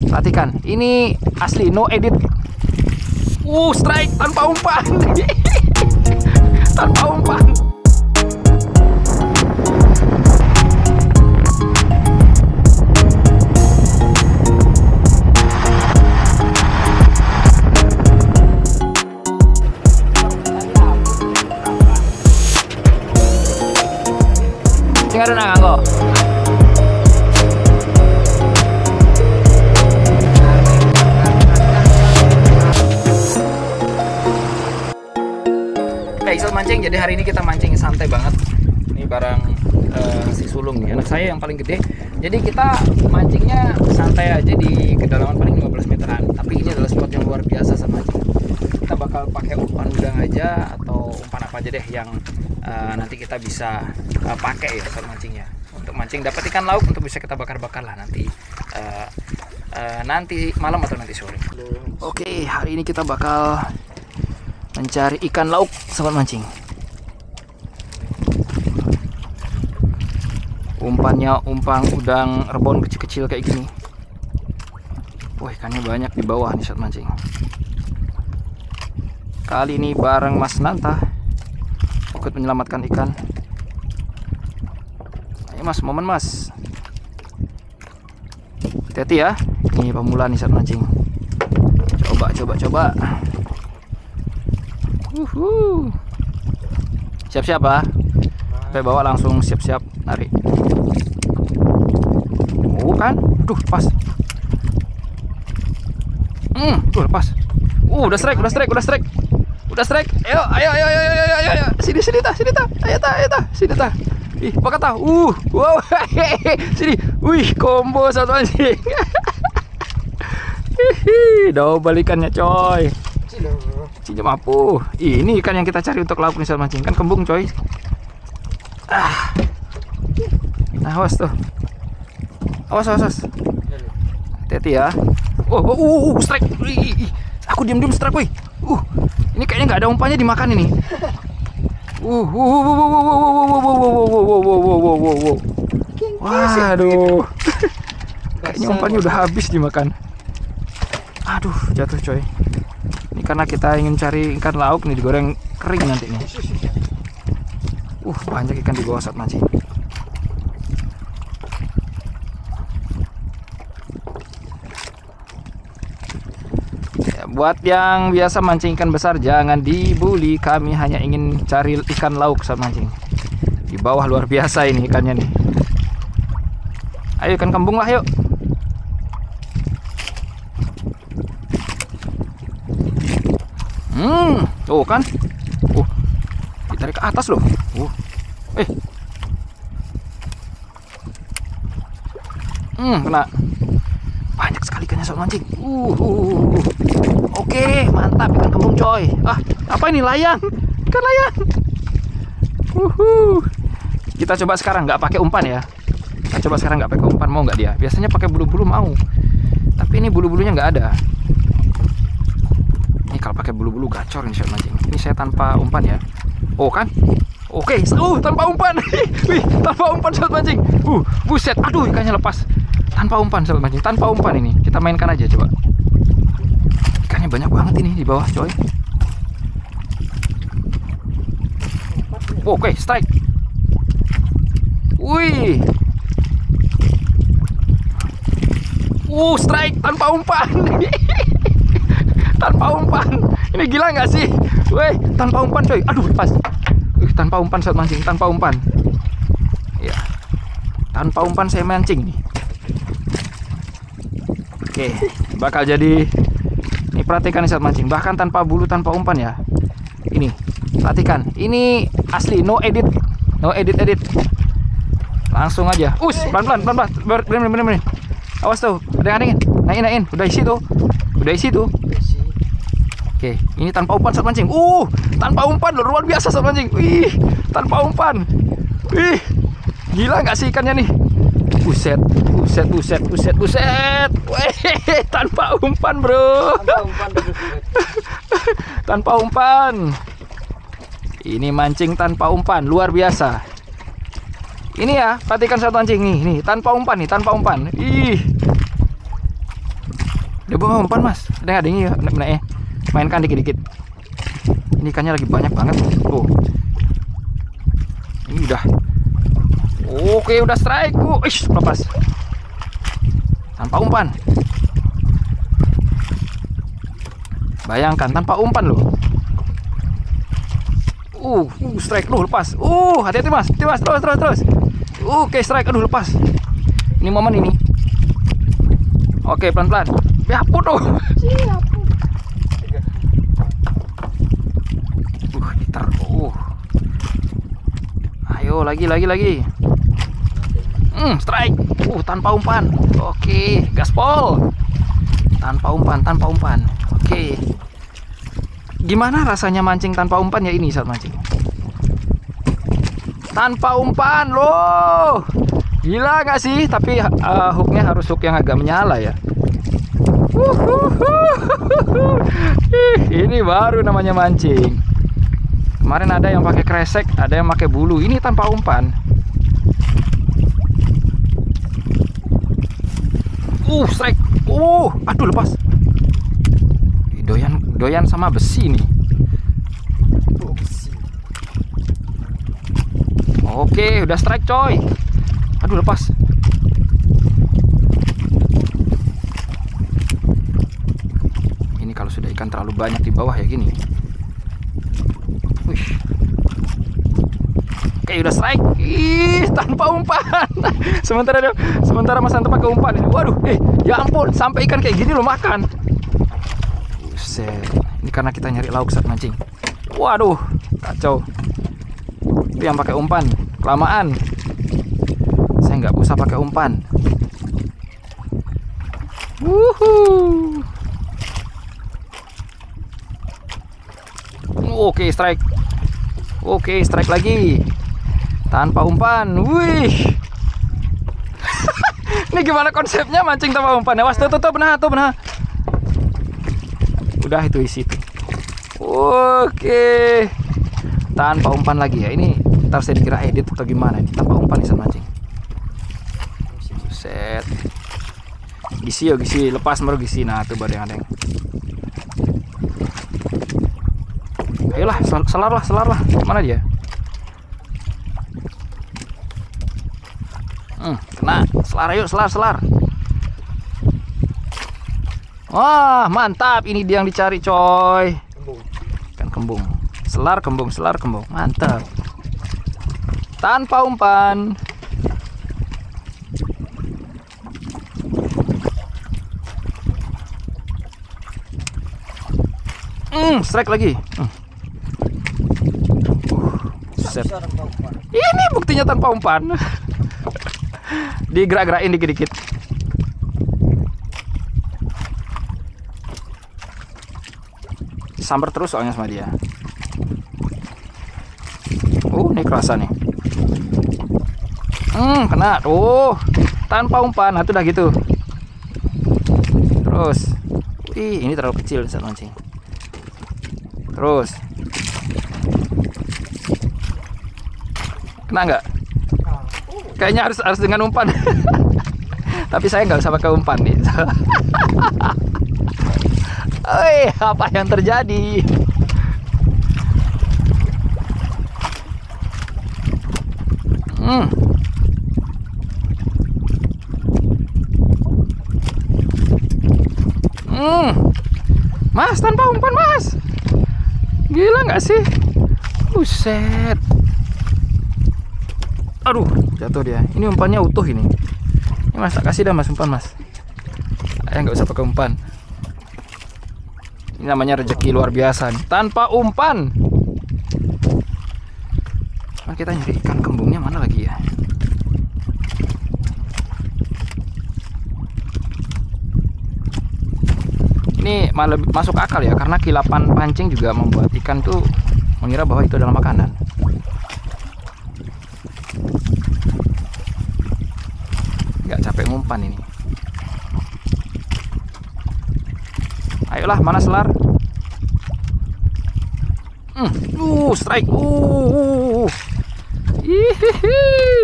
Perhatikan, ini asli no edit. Strike tanpa umpan. Tanpa umpan. Tinggal na nganggo. Sobat mancing, jadi hari ini kita mancing santai banget. Ini barang si sulung nih, anak saya yang paling gede. Jadi kita mancingnya santai aja di kedalaman paling 15 meteran. Tapi ini adalah spot yang luar biasa sama mancing. Kita bakal pakai umpan udang aja atau umpan apa aja deh yang nanti kita bisa pakai ya saat mancingnya. Untuk mancing dapat ikan lauk untuk bisa kita bakar-bakar lah nanti nanti malam atau nanti sore. Oke, hari ini kita bakal mencari ikan lauk sobat mancing. Umpannya umpan udang rebon kecil-kecil kayak gini. Wah, ikannya banyak di bawah nih sobat mancing. Kali ini bareng Mas Nanta ikut menyelamatkan ikan. Ayo Mas, momen Mas. Hati-hati ya. Ini pemula nih sobat mancing. Coba. Siap-siap ah. Sampai bawah langsung siap-siap narik. Kan? Duh, pas. Tuh lepas. Udah strike. Ayo. Sini ta. Ayo ta. Sini ta. Ih, pakai ta. Wow. Sini. Wih, combo satu anjing. Double ikannya, coy. Cincin mapu. Ini ikan yang kita cari untuk lauk nih sobat mancing. Kan kembung coy. Nah, awas tuh. Awas. Hati-hati ya. Strike. Aku diam-diam strike woi. Ini kayaknya nggak ada umpannya dimakan ini. Waduh. Kayaknya umpannya udah habis dimakan. Aduh, jatuh coy. Ini karena kita ingin cari ikan lauk nih, digoreng kering nanti nih. Banyak ikan di bawah saat mancing. Ya, buat yang biasa mancing ikan besar jangan dibully. Kami hanya ingin cari ikan lauk saat mancing. Di bawah luar biasa ini ikannya nih. Ayo ikan kembung lah yuk. Tuh kan. Ditarik ke atas loh. Kena. Banyak sekali ikannya sobat mancing. Oke, mantap ikan kembung coy. Apa ini, layang? Ikan layang. Kita coba sekarang nggak pakai umpan ya. Mau nggak dia? Biasanya pakai bulu-bulu mau. Tapi ini bulu-bulunya nggak ada. Ini kalau pakai bulu-bulu gacor nih sobat mancing. Ini saya tanpa umpan ya. Kan? Oke, tanpa umpan. Wih, tanpa umpan sobat mancing. Buset. Aduh, ikannya lepas. Tanpa umpan sobat mancing. Tanpa umpan ini. Kita mainkan aja coba. Ikannya banyak banget ini di bawah, coy. Oke, strike. Wih. Strike tanpa umpan. Tanpa umpan. Ini gila nggak sih? Weh, tanpa umpan coy. Aduh, pas. Tanpa umpan sobat mancing, tanpa umpan. Ya. Tanpa umpan saya mancing nih. Oke, bakal jadi. Ini perhatikan nih sobat mancing, bahkan tanpa bulu, tanpa umpan ya. Ini, perhatikan. Ini asli no edit. Langsung aja. Pelan-pelan. Bener. Awas tuh, ada yang naikin. Udah isi tuh. Oke, ini tanpa umpan sobat mancing. Tanpa umpan loh, luar biasa sobat mancing. Wih, tanpa umpan. Wih, gila nggak sih ikannya nih? Buset. Wih, tanpa umpan bro. Tanpa umpan. Ini mancing tanpa umpan, luar biasa. Ini ya, perhatikan sobat mancing nih, tanpa umpan nih, tanpa umpan. Ih. Dia bawa umpan mas. Ada ini ya, benar. Mainkan dikit-dikit. Ini ikannya lagi banyak banget. Tuh. Ini udah. Oke, udah strike. Ish, lepas. Tanpa umpan. Bayangkan tanpa umpan loh. Strike. Lepas. Hati-hati mas. Terus. Oke, strike. Lepas. Ini momen ini. Oke, pelan-pelan. Ya ampun tuh. Ayo lagi. Strike. Tanpa umpan. Oke, gaspol. Tanpa umpan. Oke. Gimana rasanya mancing tanpa umpan ya ini saat mancing? Tanpa umpan loh. Gila gak sih? Tapi hooknya harus hook yang agak menyala ya. Ini baru namanya mancing. Kemarin ada yang pakai kresek, ada yang pakai bulu. Ini tanpa umpan. Strike. Aduh lepas. Doyan sama besi nih. Oke, udah strike coy. Aduh lepas. Ini kalau sudah ikan terlalu banyak di bawah ya gini. Wih. Oke, udah strike. Tanpa umpan. Sementara Mas Santo pakai umpan ini. Waduh, ya ampun, sampai ikan kayak gini lo makan. Buset. Ini karena kita nyari lauk saat mancing. Waduh, kacau. Itu yang pakai umpan, kelamaan. Saya nggak usah pakai umpan. Oke, strike. Oke, strike lagi. Tanpa umpan. Wih. Ini gimana konsepnya mancing tanpa umpan? Awas, tuh benar. Udah itu isi tuh. Oke. Tanpa umpan lagi ya. Ini ntar saya dikira edit atau gimana ini. Tanpa umpan bisa mancing. Set. Gisi. Lepas baru gisi. Nah, tuh badeng-badeng. Ayolah, selar lah. Mana dia? Kena. Selar, ayo selar. Wah, mantap. Ini dia yang dicari, coy. Ikan kembung. Selar kembung. Mantap. Tanpa umpan. Strike lagi. Set. Ini buktinya tanpa umpan. Digerak-gerakin dikit-dikit. Sambar terus soalnya sama dia. Ini kerasa nih. Kena. Tanpa umpan. Nah, itu udah gitu. Terus. Ini terlalu kecil saat mancing. Terus. Kena nggak? Kayaknya harus dengan umpan. Tapi saya nggak usah pakai umpan nih. Apa yang terjadi? Mas, tanpa umpan, Mas. Gila nggak sih? Buset. Aduh, jatuh dia. Ini umpannya utuh ini. Ini Mas, tak kasih dah Mas umpan, Mas. Nggak usah pakai umpan. Ini namanya rezeki luar biasa nih. Tanpa umpan. Nah, kita nyari ikan kembungnya mana lagi ya? Ini malah masuk akal ya, karena kilapan pancing juga membuat ikan tuh mengira bahwa itu adalah makanan. Nggak capek ngumpan ini. Ayolah, mana selar? Strike.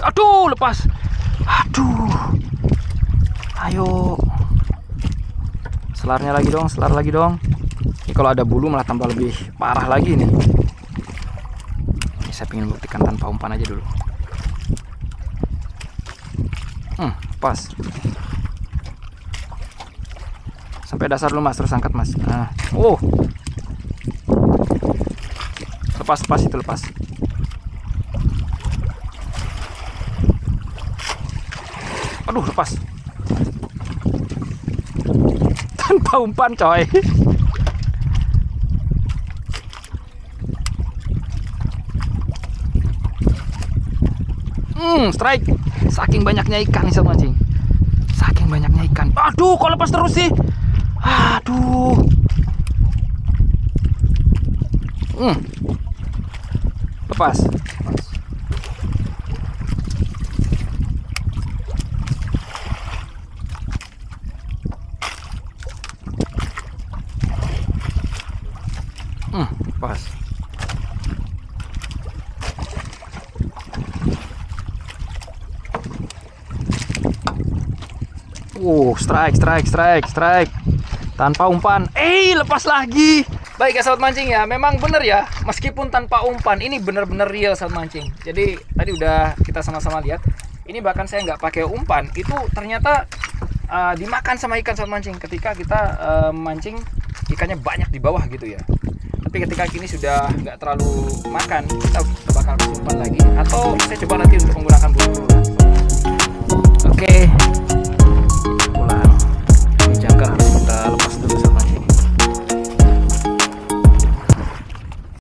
Aduh, lepas. Aduh. Ayo. Selarnya lagi dong, selar lagi dong. Ini kalau ada bulu malah tambah lebih parah lagi nih. Ini saya ingin buktikan tanpa umpan aja dulu. Pas. Sampai dasar dulu mas, terus angkat mas. Nah, lepas itu lepas. Aduh, lepas. Tanpa umpan coy. Strike. Saking banyaknya ikan nih sobat mancing. Saking banyaknya ikan. Aduh, kok lepas terus sih? Aduh. Lepas. Pas. Strike. Tanpa umpan. Lepas lagi. Baik ya sahabat mancing ya, memang bener ya, meskipun tanpa umpan, ini bener-bener real sahabat mancing. Jadi tadi udah kita sama-sama lihat, ini bahkan saya nggak pakai umpan, itu ternyata dimakan sama ikan sahabat mancing. Ketika kita mancing, ikannya banyak di bawah gitu ya. Tapi ketika ini sudah nggak terlalu makan, kita bakal umpan lagi. Atau saya coba nanti untuk menggunakan bulu